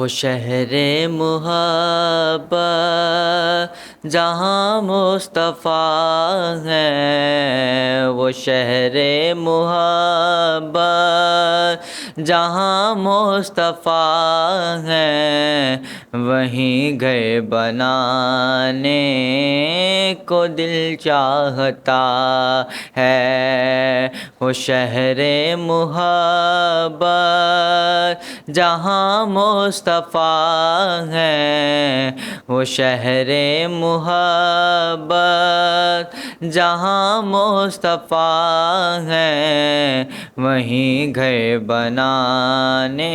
وہ شہر محبت جہاں مصطفیٰ ہے، وہ شہر محبت جہاں مصطفیٰ ہے، وہیں گھر بنانے کو دل چاہتا ہے۔ وہ شہر محبت جہاں مصطفیٰ ہے، وہ شہر محبت جہاں مصطفیٰ ہے، وہیں گھر بنانے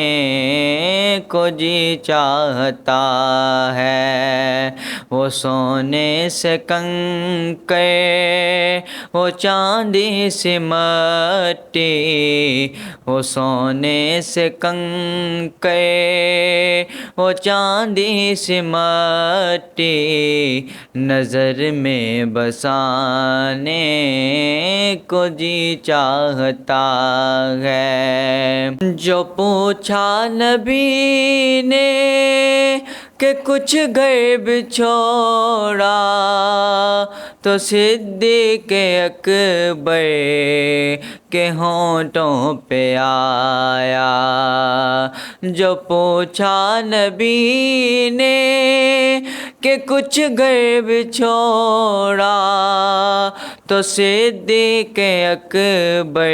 کو جی چاہتا ہے۔ وہ سونے سے کنکر، وہ چاندی سے مٹی، وہ سونے سے کنکر، وہ چاندی سے مٹی، نظر میں بسانے کو جی چاہتا ہے۔ جو پوچھا نبی نے کہ کچھ غیب چھوڑا، تو صدیق اکبر کے ہونٹوں پہ آیا۔ جو پوچھا نبی نے کہ کچھ غیب چھوڑا، تو صدیق اکبر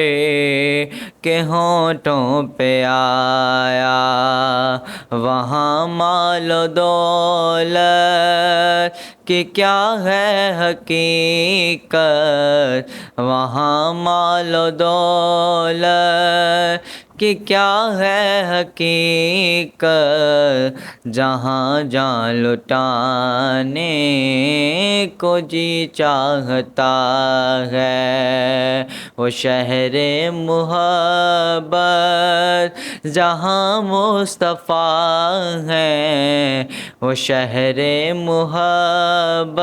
کے ہونٹوں پہ آیا۔ وہاں مال و دولت کہ کیا ہے حقیقت، وہاں مال و دولت کہ کیا ہے حقیقت، جہاں جان لٹانے کو جی چاہتا ہے۔ وہ شہر محبت جہاں مصطفیٰ ہے، وہ شہر محبت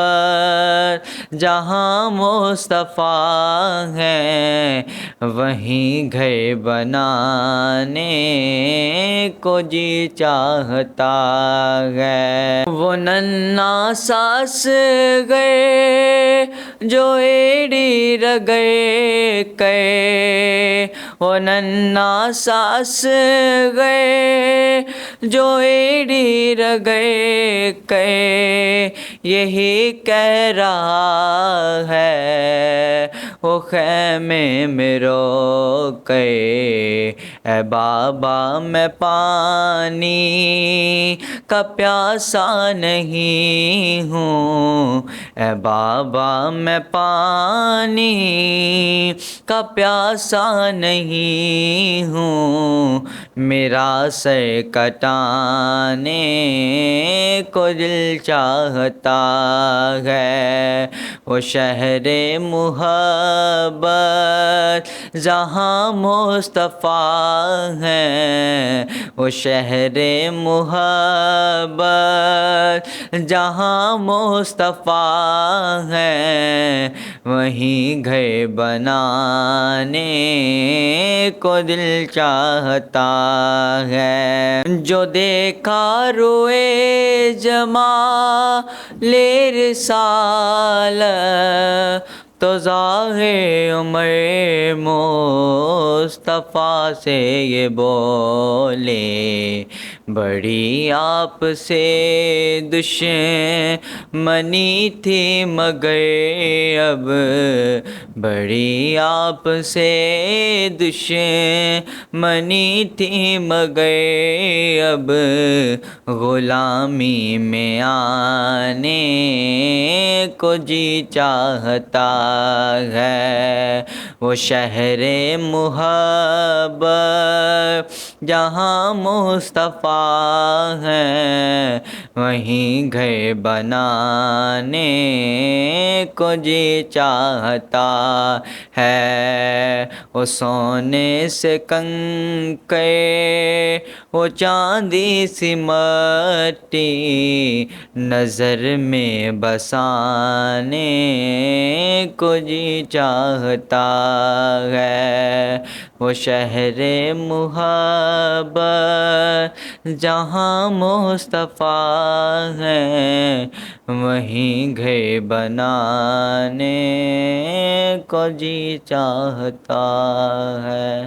جہاں مصطفیٰ ہے، وہیں گھر بنانے کو جی چاہتا ہے۔ وہ ننھا سا اصغر جو ایڑی رگڑ کر، وہ ننھا سا اصغر جو ایڑی رگڑ کر یہی کہہ رہا ہے، وہ خیمے میں رو کر، اے بابا میں پانی کا پیاسا نہیں ہوں، اے بابا میں پانی کا پیاسا نہیں ہوں، میرا سر کٹانے کو دل چاہتا ہے۔ وہ شہر محبت جہاں مصطفیٰ ہے، وہ شہر محبت جہاں مصطفیٰ ہے، وہیں گھر بنانے کو دل چاہتا ہے۔ جو دیکھا روئے جمال رسالت، تو ظاہر عمر مصطفیٰ سے یہ بولے، بڑی آپ سے دشمنی تھی مگر اب، بڑی آپ سے دشمنی تھی مگر اب، غلامی میں آنے کو جی چاہتا ہے۔ وہ شہر محبت جہاں مصطفیٰ ہے، وہیں گھر بنانے کو جی چاہتا ہے۔ وہ سونے سے کنکر، وہ چاندی سی مٹی نظر میں بسانے کو جی چاہتا ہے، وہ شہر محبت جہاں مصطفیٰ ہے، وہیں گھر بنانے کو جی چاہتا ہے۔